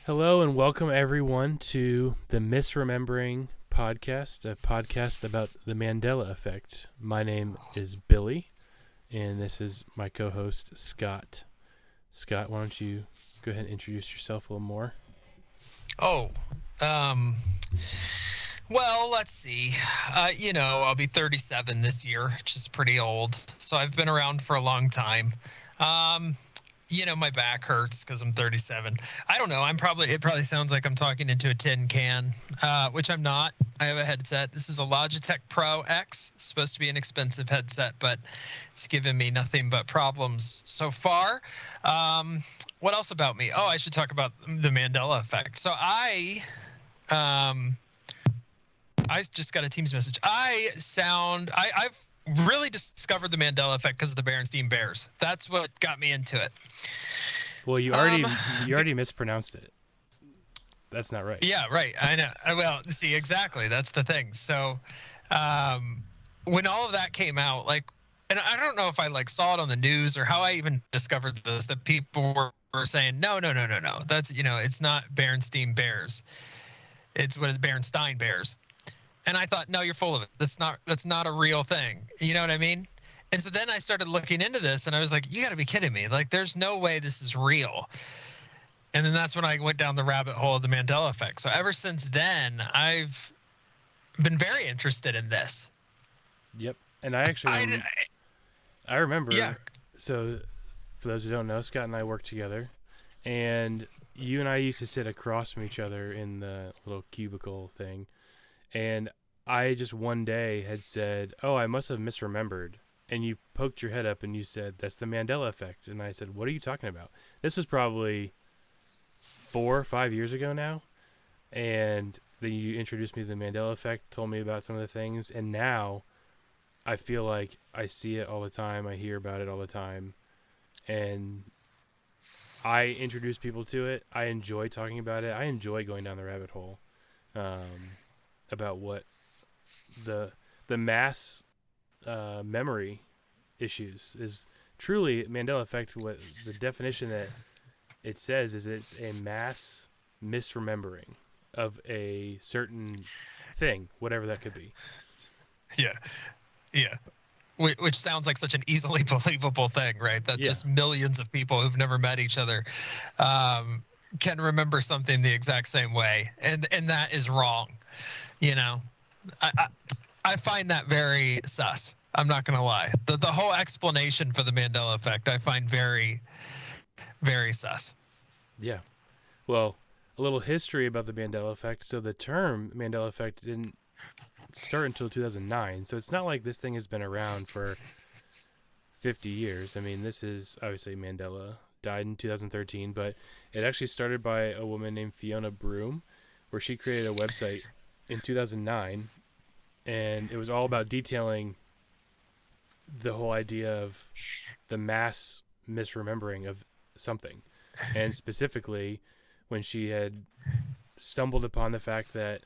Hello and welcome everyone to the Misremembering podcast, a podcast about the Mandela Effect. My name is Billy, and this is my co-host Scott. Scott, why don't you go ahead and introduce yourself a little more? Oh, um, well, let's see. I'll be 37 this year, which is pretty old. So I've been around for a long time. Um, my back hurts because I'm 37. I don't know. It probably sounds like I'm talking into a tin can, which I'm not. I have a headset. This is a Logitech Pro X. It's supposed to be an expensive headset, but it's given me nothing but problems so far. What else about me? Oh, I should talk about the Mandela Effect. So I just got a Teams message. I've really discovered the Mandela Effect because of the Berenstain Bears. That's what got me into it. Well, you already mispronounced it. That's not right. Yeah, right. I know. Well, see, exactly. That's the thing. So, when all of that came out, and I don't know if I saw it on the news or how I even discovered this, that people were saying, no. That's, it's not Berenstain Bears. It's what is Berenstain Bears. And I thought, no, you're full of it. That's not a real thing. You know what I mean? And so then I started looking into this and I was like, you got to be kidding me. There's no way this is real. And then that's when I went down the rabbit hole of the Mandela Effect. So ever since then, I've been very interested in this. Yep. And I remember. Yeah. So for those who don't know, Scott and I work together. And you and I used to sit across from each other in the little cubicle thing. And I just one day had said, oh, I must have misremembered. And you poked your head up and you said, that's the Mandela Effect. And I said, what are you talking about? This was probably 4 or 5 years ago now. And then you introduced me to the Mandela Effect, told me about some of the things. And now I feel like I see it all the time. I hear about it all the time. And I introduce people to it. I enjoy talking about it. I enjoy going down the rabbit hole. About what the mass memory issues is truly Mandela Effect. What the definition that it says is it's a mass misremembering of a certain thing, whatever that could be. Yeah. Which sounds like such an easily believable thing, right? That just millions of people who've never met each other can remember something the exact same way, and that is wrong. I find that very sus. I'm not going to lie. The whole explanation for the Mandela Effect I find very, very sus. Yeah. Well, a little history about the Mandela Effect. So the term Mandela Effect didn't start until 2009. So it's not like this thing has been around for 50 years. I mean, this is obviously Mandela died in 2013, but it actually started by a woman named Fiona Broome, where she created a website in 2009, and it was all about detailing the whole idea of the mass misremembering of something. And specifically when she had stumbled upon the fact that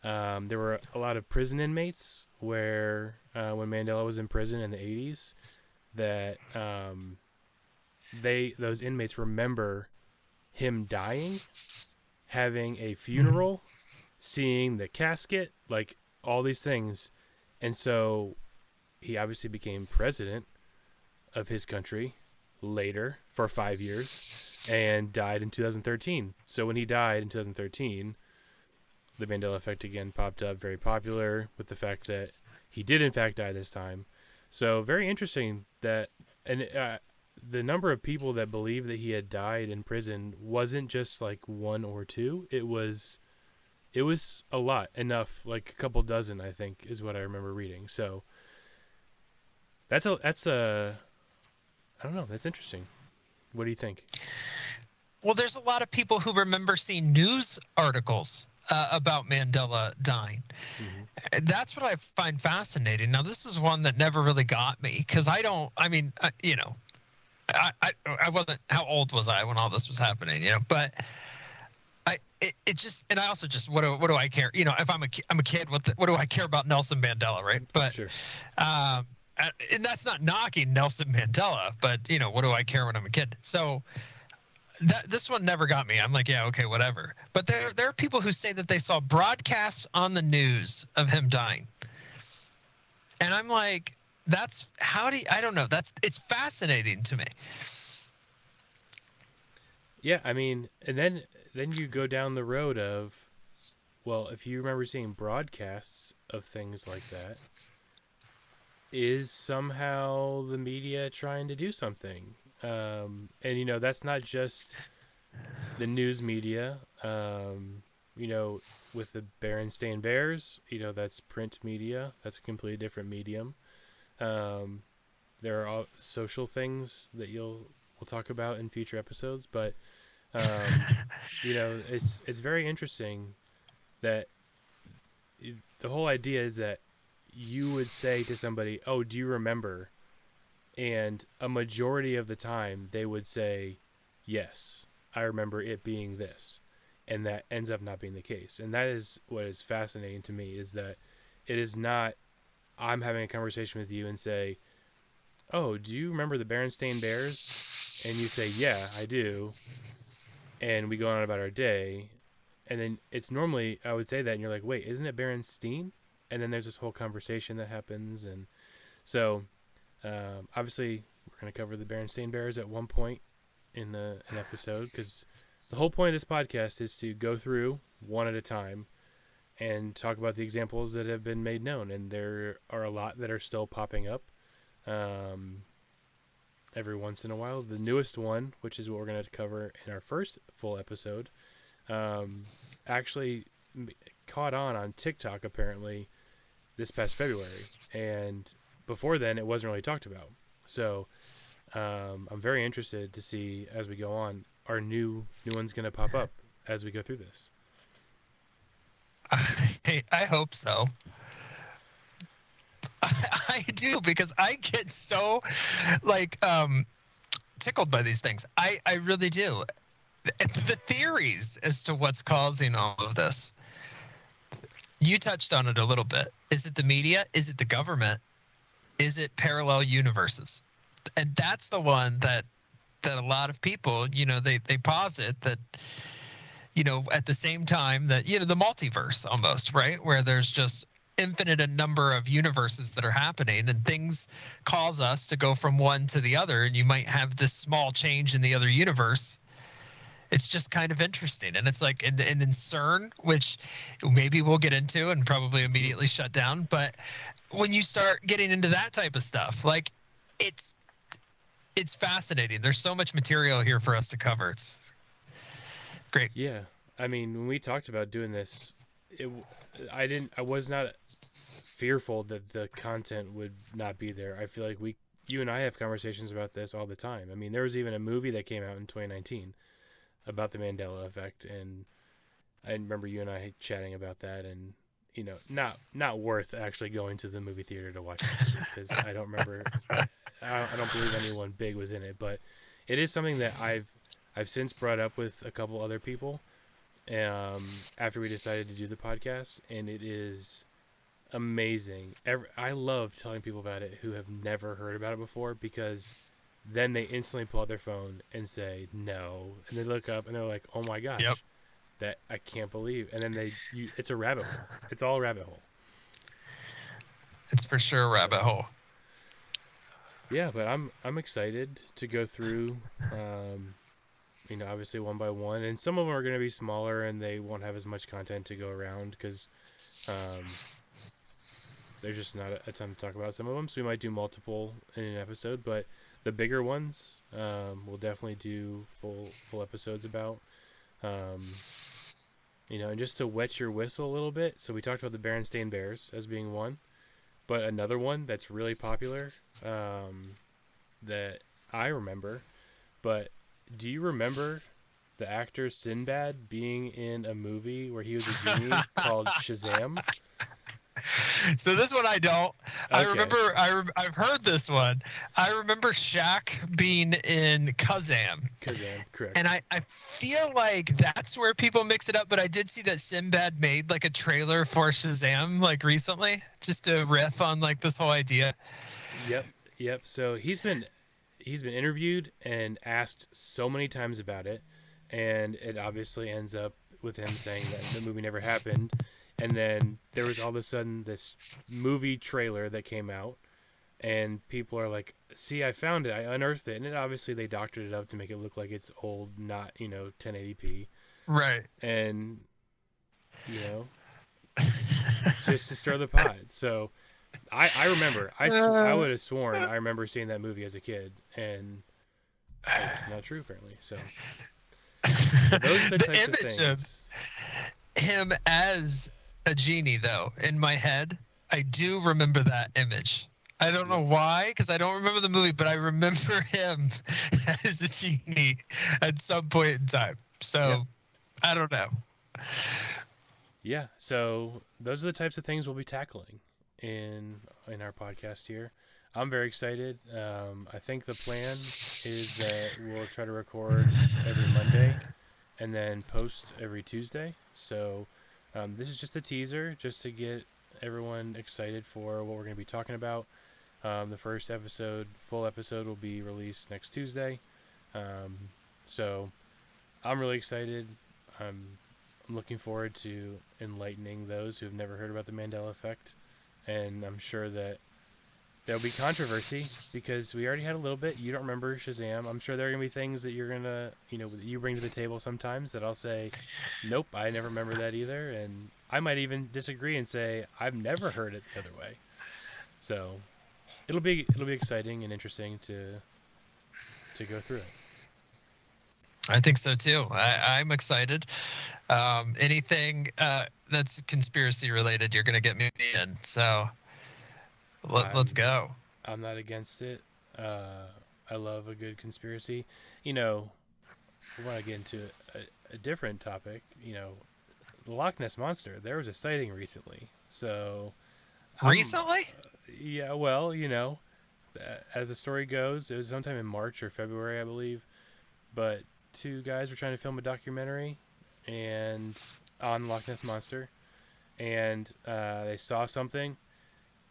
there were a lot of prison inmates where when Mandela was in prison in the 80s, that those inmates remember him dying, having a funeral, seeing the casket, all these things. And so he obviously became president of his country later for 5 years and died in 2013. So when he died in 2013, the Mandela Effect again popped up, very popular with the fact that he did in fact die this time. So very interesting that, and the number of people that believe that he had died in prison wasn't just one or two. It was a lot, enough, a couple dozen, I think, is what I remember reading. So that's I don't know. That's interesting. What do you think? Well, there's a lot of people who remember seeing news articles about Mandela dying. Mm-hmm. That's what I find fascinating. Now, this is one that never really got me because I wasn't, how old was I when all this was happening, but and I also just, what do I care? If I'm a kid, what do I care about Nelson Mandela, right? But, sure. And that's not knocking Nelson Mandela, but what do I care when I'm a kid? So this one never got me. I'm like, yeah, okay, whatever. But there are people who say that they saw broadcasts on the news of him dying, and I'm like, that's how do you, I don't know. It's fascinating to me. Yeah, I mean, and then you go down the road of, well, if you remember seeing broadcasts of things like that, is somehow the media trying to do something? And that's not just the news media. With the Berenstain Bears, that's print media. That's a completely different medium. Um, there are all social things that we'll talk about in future episodes, but it's very interesting that the whole idea is that you would say to somebody, "Oh, do you remember?" And a majority of the time they would say, "Yes, I remember it being this." And that ends up not being the case. And that is what is fascinating to me, is that it is not I'm having a conversation with you and say, "Oh, do you remember the Berenstain Bears?" And you say, "Yeah, I do." And we go on about our day. And then it's normally, I would say that, and you're like, "Wait, isn't it Berenstein?" And then there's this whole conversation that happens. And so, obviously, we're going to cover the Berenstain Bears at one point in an episode, because the whole point of this podcast is to go through one at a time and talk about the examples that have been made known. And there are a lot that are still popping up every once in a while. The newest one, which is what we're going to cover in our first full episode, actually caught on TikTok apparently this past February, and before then it wasn't really talked about. So I'm very interested to see as we go on, are new ones going to pop up as we go through this. I hope so. I do, because I get so tickled by these things. I really do. The theories as to what's causing all of this. You touched on it a little bit. Is it the media? Is it the government? Is it parallel universes? And that's the one that a lot of people, they posit that, at the same time that, the multiverse almost, right? Where there's just infinite a number of universes that are happening, and things cause us to go from one to the other, and you might have this small change in the other universe. It's just kind of interesting. And it's like, and in CERN, which maybe we'll get into and probably immediately shut down. But when you start getting into that type of stuff, like it's fascinating. There's so much material here for us to cover. It's great. Yeah. I mean, when we talked about doing this, I was not fearful that the content would not be there. I feel like you and I have conversations about this all the time. I mean, there was even a movie that came out in 2019 about the Mandela Effect, and I remember you and I chatting about that, and not worth actually going to the movie theater to watch the movie, because I don't remember. I don't believe anyone big was in it, but it is something that I've since brought up with a couple other people after we decided to do the podcast, and it is amazing. I love telling people about it who have never heard about it before, because then they instantly pull out their phone and say no, and they look up and they're like, "Oh my gosh, yep. That I can't believe." And then it's a rabbit hole. It's all a rabbit hole. It's for sure a rabbit hole. Yeah, but I'm excited to go through, obviously one by one, and some of them are going to be smaller and they won't have as much content to go around, because there's just not a ton to talk about some of them. So we might do multiple in an episode, but the bigger ones, we'll definitely do full episodes about. And just to wet your whistle a little bit. So we talked about the Berenstain Bears as being one, but another one that's really popular, that I remember. But do you remember the actor Sinbad being in a movie where he was a genie called Shazam? So this one I don't. Okay. I remember. I've heard this one. I remember Shaq being in Shazam. Shazam, correct. And I feel like that's where people mix it up. But I did see that Sinbad made like a trailer for Shazam like recently, just to riff on like this whole idea. Yep. So he's been he's been interviewed and asked so many times about it, and it obviously ends up with him saying that the movie never happened. And then there was all of a sudden this movie trailer that came out, and people are like, "See, I found it. I unearthed it." And it, obviously, they doctored it up to make it look like it's old, not 1080p, Right. and you know, just to stir the pot. So I remember I would have sworn I remember seeing that movie as a kid, and it's not true apparently. So those are the The types of image of things. him as a genie, though, in my head, I do remember that image. I don't know why, because I don't remember the movie, but I remember him as a genie at some point in time. So I don't know. Yeah, so those are the types of things we'll be tackling in our podcast here. I'm very excited. I think the plan is that we'll try to record every Monday and then post every Tuesday. So this is just a teaser, just to get everyone excited for what we're going to be talking about. The first episode, full episode, will be released next Tuesday. So I'm really excited. I'm looking forward to enlightening those who have never heard about the Mandela Effect. And I'm sure that there'll be controversy because we already had a little bit. You don't remember Shazam. I'm sure there are going to be things that you're going to, that you bring to the table sometimes that I'll say, nope, I never remember that either. And I might even disagree and say, I've never heard it the other way. So it'll be exciting and interesting to go through it. I think so too. I'm excited. Anything that's conspiracy related, you're gonna get me in. So let's go. I'm not against it. I love a good conspiracy. We want to get into a different topic. The Loch Ness monster. There was a sighting recently. So recently? Yeah. Well, as the story goes, it was sometime in March or February, I believe. But 2 guys were trying to film a documentary and on Loch Ness monster, and they saw something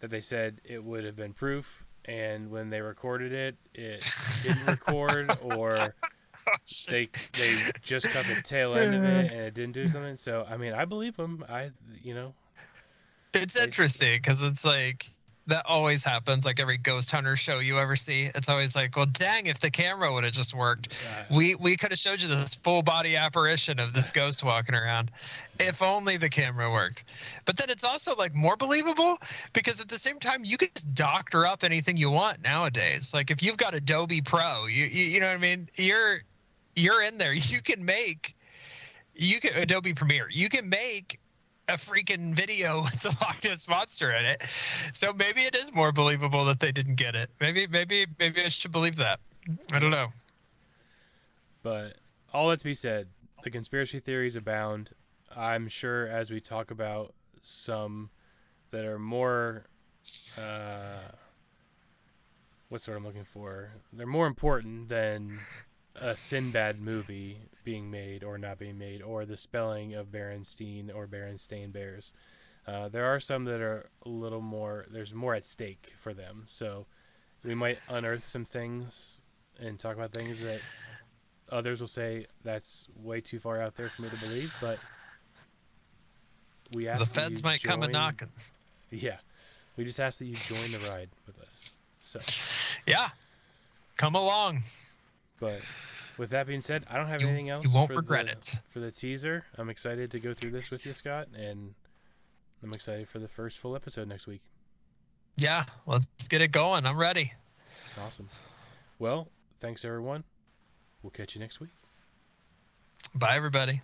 that they said it would have been proof, and when they recorded it, it didn't record, or they just cut the tail end of it and it didn't do something. So I mean, I believe them. It's interesting because it's like that always happens. Like every ghost hunter show you ever see, it's always like, well, dang, if the camera would have just worked, we could have showed you this full body apparition of this ghost walking around. If only the camera worked. But then it's also like more believable because at the same time, you can just doctor up anything you want nowadays. Like if you've got Adobe Pro, you know what I mean? You're in there. You can Adobe Premiere. You can make a freaking video with the Loch Ness monster in it. So maybe it is more believable that they didn't get it. Maybe I should believe that. I don't know. But all that to be said, the conspiracy theories abound. I'm sure as we talk about some that are more what's what I'm looking for? They're more important than a Sinbad movie being made or not being made, or the spelling of Berenstein or Berenstain Bears. There are some that are a little more, there's more at stake for them. So we might unearth some things and talk about things that others will say that's way too far out there for me to believe, but we ask the feds might come a knocking. Yeah. We just ask that you join the ride with us. So yeah, come along. But with that being said, I don't have anything else. You won't regret it. For the teaser, I'm excited to go through this with you, Scott, and I'm excited for the first full episode next week. Yeah, let's get it going. I'm ready. Awesome. Well, thanks everyone. We'll catch you next week. Bye, everybody.